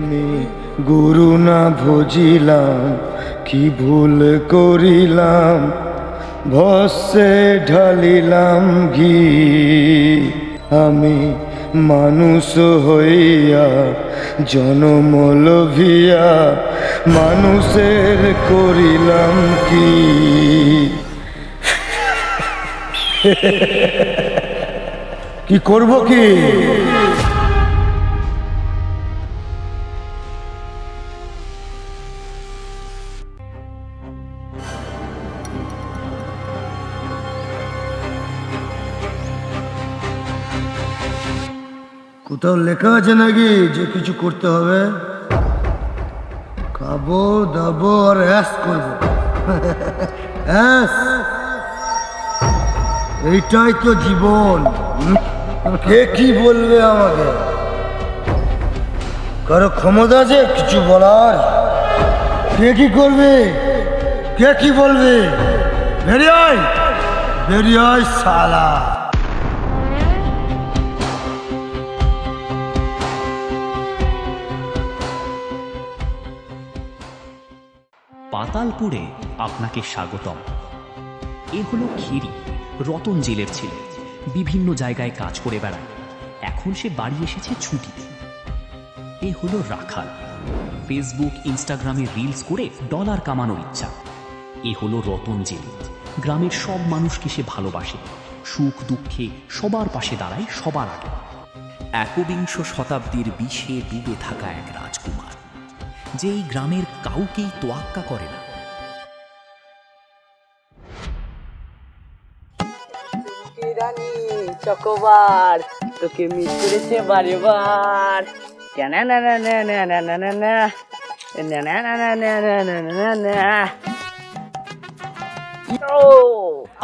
আমি গুরু না ভজিলাম, কি ভুল করিলাম, ভস্মে ঢালিলাম ঘি। আমি মানুষ হইয়া জনম লোভিয়া মানুষের করিলাম কি। কি করব কি? কোথাও লেখা আছে নাকি যে কিছু করতে হবে? খাবো দাবো আর অ্যাশ করবো। অ্যাশ, এইটাই তো জীবন। কে কি বলবে আমাকে? কারো ক্ষমতা আছে কিছু বলার? কে কি করবে, কে কি বলবে? বেরিয়ে আয়, বেরিয়ে আয় শালা। পাতালপুরে আপনাকে স্বাগতম। এ হলো ক্ষীরি, রতন জেলের ছেলে। বিভিন্ন জায়গায় কাজ করে বেড়ায়, এখন সে বাড়ি এসেছে ছুটিতে। এ হলো রাখাল, ফেসবুক ইনস্টাগ্রামে রিলস করে ডলার কামানোর ইচ্ছা। এ হলো রতন জেলে, গ্রামের সব মানুষকে সে ভালোবাসে, সুখ দুঃখে সবার পাশে দাঁড়ায় সবার আগে। একবিংশ শতাব্দীর বিষে ডুবে থাকা এক রাজকুমার, যে এই গ্রামের কাউকেই তোয়াক্কা করে না। রানী চকোবার তোকে মিস করেছে বারে বার। না না না না না না না না না না না না না না না না না।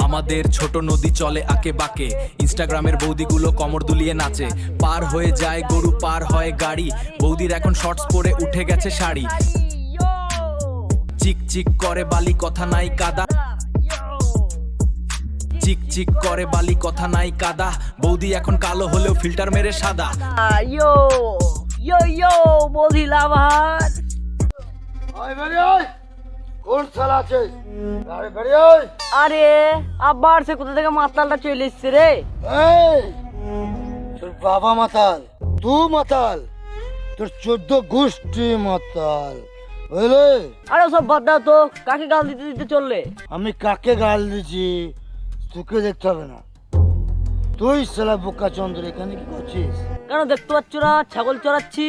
আমাদের ছোট নদী চলে আঁকে বাঁকে, ইনস্টাগ্রামের বৌদিগুলো কমর দুলিয়ে নাচে। পার হয়ে যায় গরু, পার হয় গাড়ি, বৌদির এখন শর্টস পরে উঠে গেছে শাড়ি। চিক চিক করে বালি, কথা নাই কাদা, চিক চিক করে বালি, কথা নাই কাদা। বৌদি এখন কালো হলেও ফিল্টার মেরে সাদা। ইয়ো ইয়ো ইয়ো বৌদি লাভার। কোন শালা আছে? আরে বেরিয়ে আয়। আরে আবার সে কোথা থেকে মাতালটা চলে এসছে রে? এই, তোর বাবা মাতাল, তুই মাতাল, তোর 14 গোষ্ঠী মাতাল, বুঝলে? আরে সব বাদ দাও তো, কাকে গাল দিতে দিতে চললে? আমি কাকে গাল দিচ্ছি তোকে দেখতে হবে না। তুই শালা বোকা চন্দ্র এখানে কি করছিস? কেন দেখতে পাচ্ছ না ছাগল চড়াচ্ছি?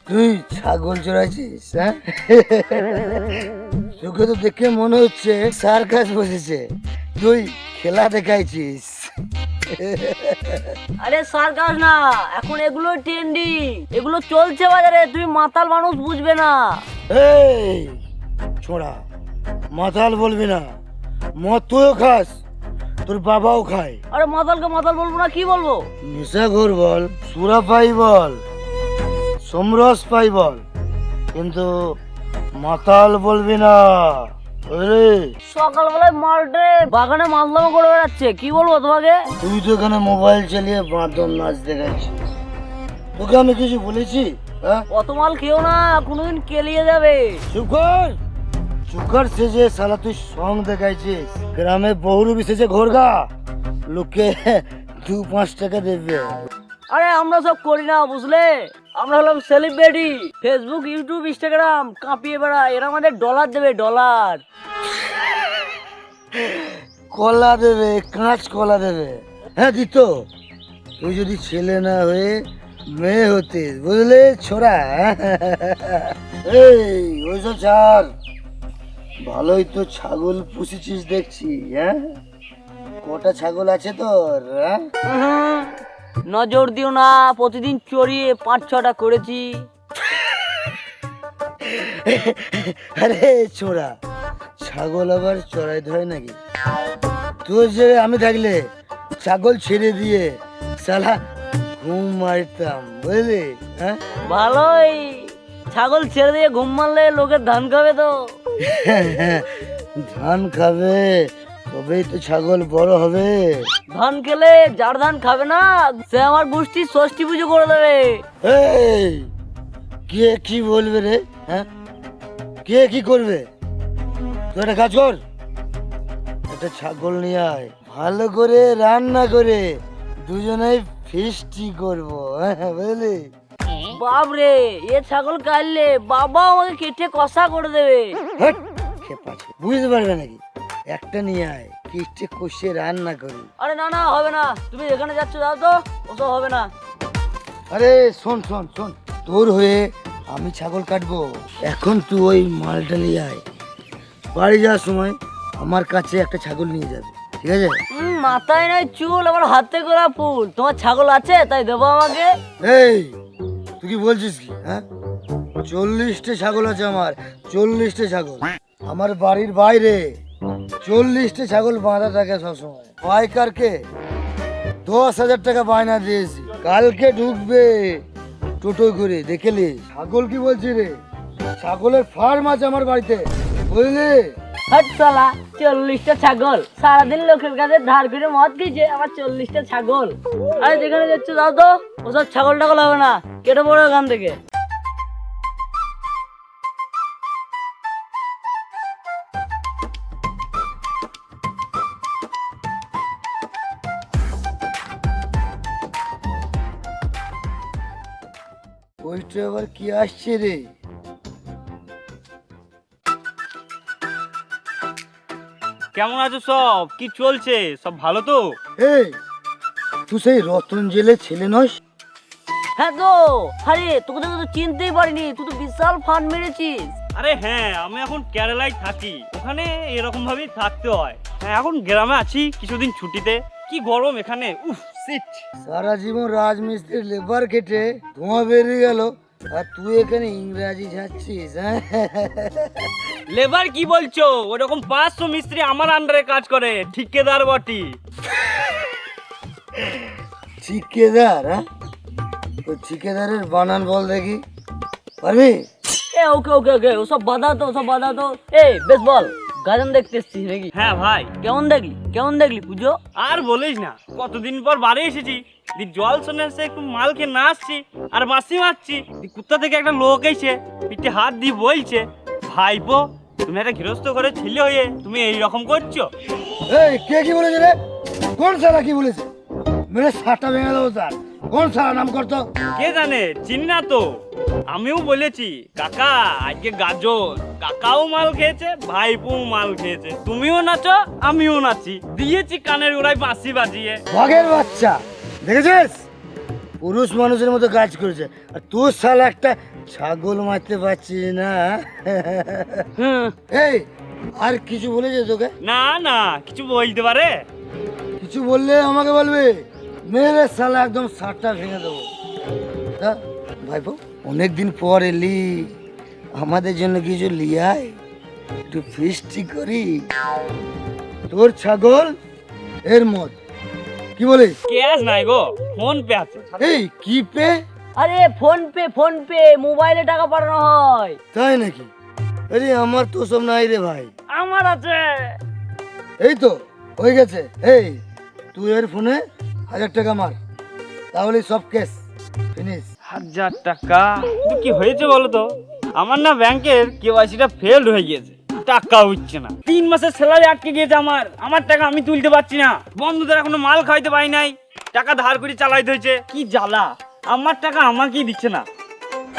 তুই ছাগল চড়াইছিস? হ্যাঁ, তোকে তো দেখে মনে হচ্ছে সার্কাস বসেছে, তুই খেলা দেখাইছিস। আরে সার্কাস না, এখন এগুলো ট্রেন্ডিং, এগুলো চলছে বাজারে, তুমি মাতাল মানুষ বুঝবে না। এই ছোড়া, মাতাল বলবি না। মদ তুইও খাস, তোর বাবাও খায়। আরে মাতালকে মাতাল বলবো না, কি বলবো? নেশাখোর বল, সুরা পাই বল, সমরস পাই বল, কিন্তু মাতাল বলবি না। সকালবেলায় মাঠে বাগানে মাছলাম করে বেড়াচ্ছে, কি বলবো তোমাকে? তুই তো এখানে মোবাইল চালিয়ে বাঁদর নাচ দেখাচ্ছিস, তোকে আমি কিছু বলেছি? হ্যাঁ, অত মাল খেও না, কোনোদিন কেলিয়ে যাবে। চুপ কর, চুকার সেজে শালা তুই সং দেখাইছিস। গ্রামে বহুরূপী সেজে ঘোরগা, লোকে 2-5 টাকা দেবে। আরে আমরা সব করি না বুঝলে, আমরা হলাম সেলিব্রিটি, ফেসবুক ইউটিউব ইনস্টাগ্রাম কাঁপিয়ে বেড়াই, এরা আমাদের ডলার দেবে, ডলার। কলা দেবে, কাঁচ কলা দেবে। হ্যাঁ দিত, তুই যদি ছেলে না হয়ে মেয়ে হতে, বুঝলে ছোড়া? এই ওইসব ছাড়, ভালোই তো ছাগল পুষেছিস দেখছি। হ্যাঁ, কটা ছাগল আছে তোর? হ্যাঁ, নজর দিও না, প্রতিদিন চড়িয়ে 5-6টা করেছি। আরে ছোড়া, ছাগল আবার চড়াই ধরে নাকি? তোর যে আমি থাকলে ছাগল ছেড়ে দিয়ে শালা ঘুম মারতাম, বুঝলি? হ্যাঁ, ভালোই, ছাগল ছেড়ে দিয়ে ঘুম মারলে লোকের ধান খাবে তো। ধান খাবে, তবেই তো ছাগল বড় হবে। ধান খেলে যার ধান খাবে না সে আমার গোষ্ঠীর ষষ্ঠী পুজো করে দেবে। এই কে কি বলবে রে? হ্যাঁ, কে কি করবে? তুই একটা কাজ কর, একটা ছাগল নিয়ে আয়, ভালো করে রান্না করে দুজনেই ফিস্টি করবো, বুঝলি? বাপরে, এ ছাগল কাটলে বাবা আমাকে কেটে কষা করে দেবে। হ্যাট, খেপাছে, বুঝতে পারবে নাকি? একটা নিয়ে আয়, কিস্টে কষে রান্না করি। আরে না না, হবে না, তুমি যেখানে যাচ্ছ যাও তো, ওসব হবে না। আরে শোন শোন শোন, তোর হয়ে আমি ছাগল কাটবো। এখন তুই ওই মালটা নিয়ে আয়, বাড়ি যাওয়ার সময় আমার কাছে একটা ছাগল নিয়ে যাবে, ঠিক আছে? মাথায় নাই চুল, আমার হাতে গোড়া ফুল। তোমার ছাগল আছে তাই দেবো আমাকে? এই তুই কি বলছিস কি? হ্যাঁ, 40টা ছাগল আছে আমার, 40টা ছাগল আমার বাড়ির বাইরে। 40টা ছাগল বাঁধা থাকে সবসময়। পাইকারকে 10,000 টাকা বায়না দিয়েছি, কালকে ঢুকবে টোটো করে, দেখেলি? ছাগল কি বলছি রে, ছাগলের ফার্ম আছে আমার বাড়িতে, বুঝলি? হাট শালা, 40টা ছাগল, সারাদিন লোকের কাছে ধার করে মদ খেয়েছে, আমার 40টা ছাগল। আরে যেখানে যাচ্ছ যাও তো, ওসব ছাগল টাগল হবে না, কেটে পড়ো ওখান থেকে। ওইটা আবার কি আসছে রে? কেমন আছো সব? কি চলছে? সব ভালো তো? এই তুই সেই রতন জেলে ছেলে নস? হ্যাঁ তো, আরে তোকে তো চিনতেই পারিনি, তুই তো বিশাল ফান্ড মেরেছিস। আরে হ্যাঁ, আমি এখন কেরালায় থাকি, ওখানে এরকম ভাবেই থাকতে হয়। হ্যাঁ, এখন গ্রামে আছি কিছুদিন ছুটিতে। কি গরম এখানে, উফ সিট। সারা জীবন রাজমিস্ত্রি লেবার কেটে ধোঁয়া বেরিয়ে গেল, আর তুই এখানে ইংরাজি যাচ্ছিস? হ্যাঁ, লেবার কি বলছো? ওরকম 500 মিস্ত্রি আমার আন্ডারে কাজ করে, ঠিকাদার বটি। ঠিকাদার? হ্যাঁ, তো ঠিকাদারের বানান বল দেখি, পারবি? এ ওকে ওকে ওকে, ওসব বাধা তো, ওসব বাধা তো। এই বেশ বল, গাজন দেখতে এসছিস নাকি? হ্যাঁ ভাই। কেমন দেখলি, কেমন দেখলি পুজো? আর বলিস না, কতদিন পর বাড়ি এসেছি, দি জল শুনে এসে একটু মাল খেয়ে না আসছি আর বাসি মারছি, দি কুত্তা থেকে একটা লোক এসে পিঠে হাত দিয়ে বলছে, ভাইপো তুমি একটা গৃহস্থ করে ছেলে হয়ে তুমি এই রকম করছো। এই কে কি বলেছে রে? কোন সালা কি বলেছে? মেরে সাটা ভেঙে দেবো তার। কোন সালা নাম করতো? কে জানে, চিনি না তো। আমিও বলেছি কাকা আজকে গাজন, কাকাও মাল খেয়েছে, ভাইপো মাল খেয়েছে, তুমিও নাচো আমিও নাচি, দিয়েছি কানের গোড়ায় বাঁশি বাজিয়ে। বাঘের বাচ্চা, দেখেছিস? পুরুষ মানুষের মতো কাজ করেছে, আর তুই সালা একটা ছাগল মারতে পারছিস না। হুম, এই আর কিছু বলেছে তোকে? না না, কিছু বলতে পারে? কিছু বললে আমাকে বলবে, মেরে সালা একদম সাতটা ভেঙে দেবো। তা ভাইপো, অনেকদিন পর এলি, আমাদের জন্য কিছু লিয়াই, একটু ফিস্টি করি। তোর ছাগল, এর মদ, কি বলিস? ক্যাশ নাই গো, ফোন পে আছে। এই কি পে? আরে ফোন পে, ফোন পে, মোবাইলে টাকা পাঠানো হয়। তাই নাকি? আরে আমার তো সব নাই রে ভাই। আমার আছে। এই তো হয়ে গেছে। এই তুই এর ফোনে 1,000 টাকা মার, তাহলে সব কেস ফিনিশ। 1000 টাকা? কিন্তু কি হয়েছে বলো তো, আমার না ব্যাংকের কেওয়াইসিটা ফেলড হয়ে গিয়েছে, টাকা উঠছে না। 3 মাসের স্যালারি আটকে গিয়েছে আমার টাকা আমি তুলতে পারছি না। বন্ধুদের এখনো মাল খাইতে পাই নাই, টাকা ধার করে চালাইতে হয়েছে। কি জ্বালা, আমার টাকা আমাকেই দিচ্ছে না।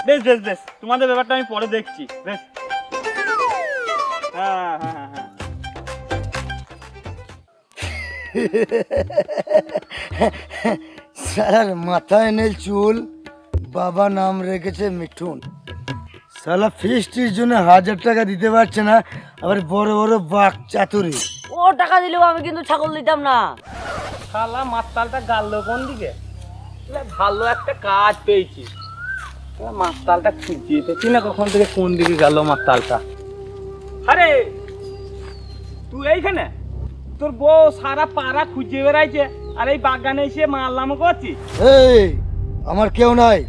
বেশ বেশ বেশ, তোমাদের ব্যাপারটা আমি পরে দেখছি। বেশ, হ্যাঁ হ্যাঁ হ্যাঁ হ্যাঁ। সালার মাথায় নেই চুল, বাবা নাম রেখেছে মিঠুন। সালা ফিস্টির জন্য 1,000 টাকা দিতে পারছে না, আবার বড় বড় বাঘ চাতুরি। ও টাকা দিলেও আমি কিন্তু ছাগল দিতাম না। শালা মাতালটা গাললো কোন দিকে? ভালো একটা কাজ পেয়েছি, মাতালটা খুঁজিয়ে পেয়েছি না কখন থেকে, কোন দিকে গেল মাতালটা। আরে তুই এইখানে? তোর বউ সারা পাড়া খুঁজে বেড়াইছে, আর এই বাগানে এসে মারলাম করছিস? এই আমার কেউ নাই,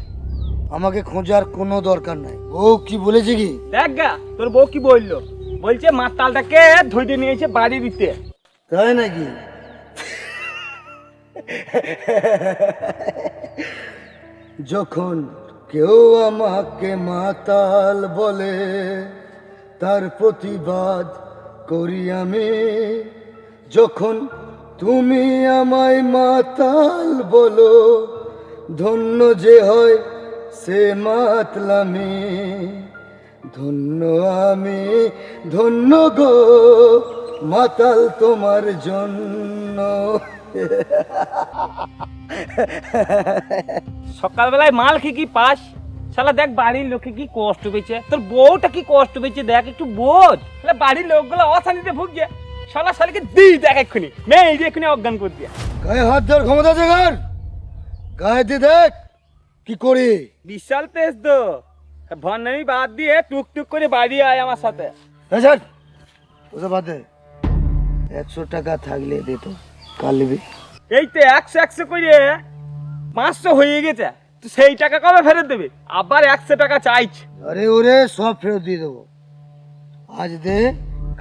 আমাকে খোঁজার কোনো দরকার নাই। ও কি বলেছে কি? দেখ গা তোর বউ কি বললো, বলছে মাতালটাকে ধরে নিয়েছে বাড়ি দিতে। তাই নাকি? যখন কেউ আমাকে মাতাল বলে, তার প্রতিবাদ করি আমি। যখন তুমি আমায় মাতাল বলো, ধন্য যে হয় সে মাতলামি। ধন্য আমি, ধন্য গো মাতাল তোমার জন্য। সকালবেলায় মাল খেয়ে কি পাস? শালা দেখ বাড়ির লোকে কি কষ্ট পেয়েছে, তোর বউটা কি কষ্ট পেয়েছে দেখ, একটু বোঝ। শালা বাড়ির লোকগুলো অশান্তিতে ভুগছে, শালা শালিকে দিই দেখ এক্ষুনি, মেয়ে এই যে এক্ষুনি অজ্ঞান করে দিয়া। গায়ে হাত দেওয়ার ক্ষমতা দেখার, গায়ে দিয়ে দেখ কি করি। বিশাল তেজ তো, ভন্ডামি বাদ দিয়ে টুকটুক করে বাড়ি আয় আমার সাথে। ওসব বাদ দে, 100 টাকা থাকলে দে তো, কাল নিবি। এই তো 100 করে 500 হয়ে গেছে, তো সেই টাকা কবে ফেরত দেবে? আবার 100 টাকা চাইছ? আরে ওরে সব ফেরত দিয়ে দেবো, আজ দে,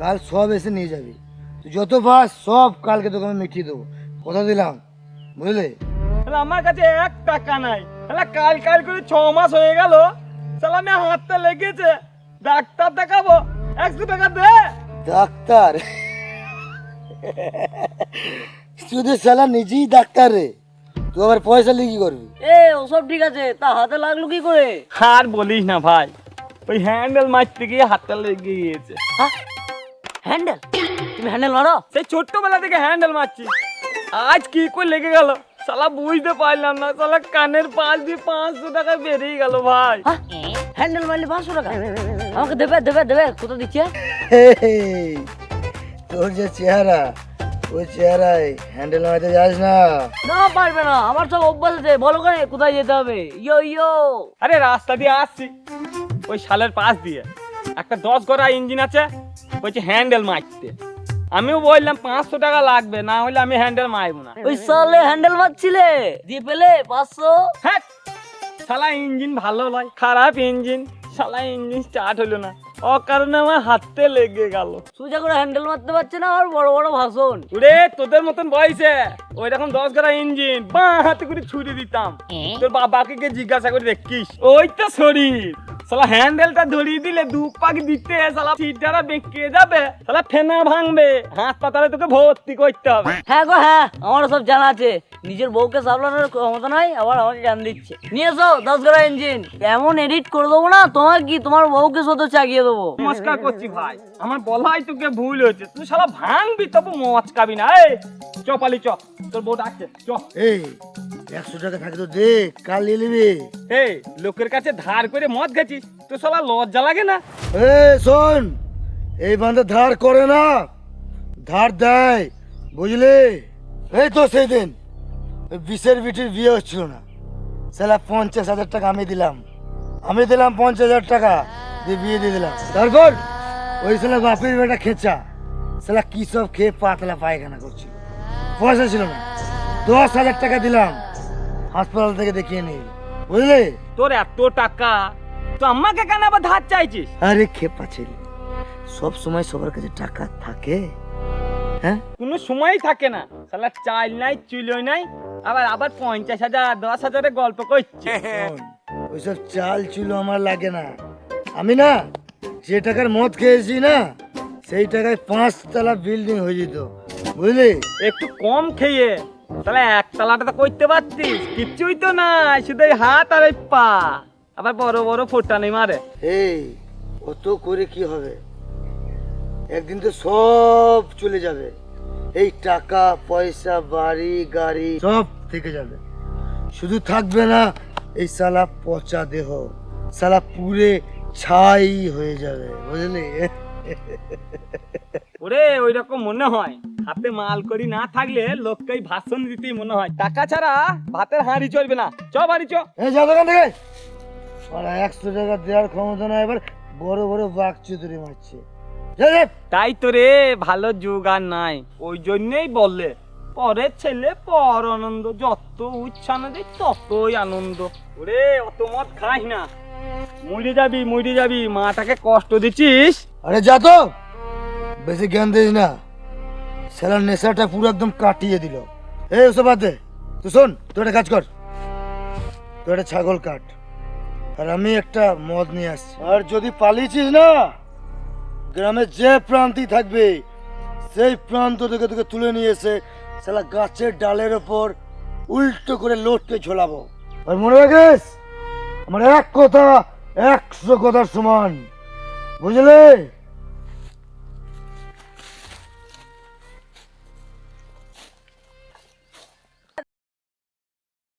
কাল সব এসে নিয়ে যাবি। তুই যত পাস সব কালকে তোকে আমি মিটিয়ে দেবো, কথা দিলাম, বুঝলে? তাহলে আমার কাছে 1 টাকা নাই, তাহলে কাল কাল করে 6 মাস হয়ে গেল, তাহলে আমি হাতটা লেগেছে, ডাক্তার দেখাবো, 100 টাকা দে। ডাক্তার? শুধু শালা নিজেই ডাক্তার রে, তুই আবার পয়সা নিয়ে কি করবি? এ ওসব ঠিক আছে, তা হাতে লাগলো কি করে? আর বলিস না ভাই, ওই হ্যান্ডেল মারতে গিয়ে হাতটা লেগে গিয়েছে। হ্যান্ডেল? তুমি হ্যান্ডেল মারো? সেই ছোট্টবেলা থেকে হ্যান্ডেল মারছি, আজ কি করে লেগে গেল শালা বুঝতে পারলাম না, শালা কানের পাশ দিয়ে 500 টাকা বেরিয়ে গেল ভাই। হ্যান্ডেল মারলে 500 টাকা? আমাকে দেবে দেবে দেবে, কোথা দিচ্ছে? তোর যে চেহারা, ওই চেহারায় হ্যান্ডেল মারতে যাস না। না পারবে না, আমার সব অভ্যাস আছে। বলো করে কোথায় যেতে হবে? ইয়ো ইয়ো। আরে রাস্তা দিয়ে আসছি, ওই শালের পাশ দিয়ে একটা 10 গড়া ইঞ্জিন আছে, বলছে হ্যান্ডেল মারতে। আমিও বললাম 500 টাকা লাগবে, না হলে আমি হ্যান্ডেল মারবো না। ওই সালে হ্যান্ডেল মারছিলে, দিয়ে পেলে 500? হ্যাঁ, শালা ইঞ্জিন ভালো নয়, খারাপ ইঞ্জিন, শালা ইঞ্জিন স্টার্ট হলো না, ও কারণে আমার হাতে লেগে গেল। সোজা করে হ্যান্ডেল মারতে পারছে না, আর বড় বড় ভাষণ। ওরে তোদের মতন বয়সে ওই রকম 10 গড়া ইঞ্জিন বাঁ হাতে করে ছুড়ে দিতাম। তোর বাবাকে গিয়ে জিজ্ঞাসা করে দেখিস, ওই তো শরীর, শালা হ্যান্ডেলটা ধরিয়ে দিলে 2 পাক দিতে শালা সিটটা বেঁকে যাবে, শালা ফেনা ভাঙবে, হাসপাতালে তোকে ভর্তি করতে হবে। হ্যাঁ গো হ্যাঁ, আমারও সব জানা আছে। নিজের বউকে সামলানোর ক্ষমতা নাই, আবার আমাকে জ্ঞান দিচ্ছে। নিয়ে এসো 10 গড়া ইঞ্জিন, এমন এডিট করে দেবো না তোমার, কি তোমার বউকে শুধু চাগিয়ে দেবো। নমস্কার করছি ভাই, আমার বলাই তোকে ভুল হয়েছে, তুই শালা ভাঙবি তবু মচকাবি না। এই চ পালি চ, তোর বউ ডাকছে চ। এই 100 টাকা থাকে তো দে, কাল নিয়ে নিবি। এই লোকের কাছে ধার করে মদ গেছিস, তো শালা লজ্জা লাগে না? শোন, এই বান্ধা ধার করে না, ধার দেয়, বুঝলি? এই তো সেই দিন ওই 20-এর বিটির বিয়ে হচ্ছিল না, সেটা 50,000 টাকা আমি দিলাম 50,000 টাকা দিয়ে বিয়ে দিয়ে দিলাম। তারপর ওই ছেলে বাপের বেটা খেঁচা, সেটা কি সব খেয়ে পাতলা পায়খানা করছিল, পয়সা ছিল না, 10,000 টাকা দিলাম, হাসপাতাল থেকে দেখিয়ে নিই, বুঝলি? তোর এত টাকা, তো আমাকে কেন আবার ধার চাইছিস? আরে খেপা ছেলে, সব সময় সবার কাছে টাকা থাকে? হ্যাঁ, কোনো সময়ই থাকে না, শালা চাল নাই চুলোই নাই, আবার আবার 50,000 10,000 গল্প করছে। শোন, ওইসব চাল চুলো আমার লাগে না, আমি না যে টাকার মদ খেয়েছি না, সেই টাকায় 5 তলা বিল্ডিং হয়ে যেত, বুঝলি? একটু কম খেয়ে তাহলে 1 তলাটা তো করতে পারতিস, কিচ্ছুই তো নাই, শুধু এই হাত আর এই পা, আবার বড় বড় ফোটানি মারে। এই অত করে কি হবে, একদিন তো সব চলে যাবে, এই টাকা পয়সা বাড়ি গাড়ি সব থেকে যাবে, শুধু থাকবে না এই সালা পচা দেহ, সালা পুরে ছাই হয়ে যাবে, বুঝলি? ওরে ওই রকম মনে হয়, হাতে মাল করি না থাকলে লোককেই ভাষণ দিতেই মনে হয়, টাকা ছাড়া ভাতের হাঁড়ি চলবে না। চ বাড়ি চ। এই যা দোকান থেকে, 100 টাকা দেওয়ার ক্ষমতা না, এবার বড় বড় বাঘ চুতুরি মারছে। তাই তো রে, ভালো যুগ আর নাই, ওই জন্যই বললে পরের ছেলে পর আনন্দ, যত উচ্ছা না দেয় ততই আনন্দ। ওরে অত মদ খাস না, মরে যাবি, মাটাকে কষ্ট দিচ্ছিস। আরে যা তো, বেশি জ্ঞান দিস না, শালার নেশাটা পুরো একদম কাটিয়ে দিল। এই ওসব বাদ দে, তুই শোন, তুই একটা কাজ কর, তুই একটা ছাগল কাট, আর আমি একটা মদ নিয়ে আসছি। আর যদি পালিয়েছিস না, গ্রামের যে প্রান্তি থাকবে সেই প্রান্ত থেকে তোকে তুলে নিয়ে এসে শালা গাছের ডালের ওপর উল্টো করে লটকে ঝোলাবো। আর মনে রাখিস, আমার এক কথা 100 কথার সমান, বুঝলে?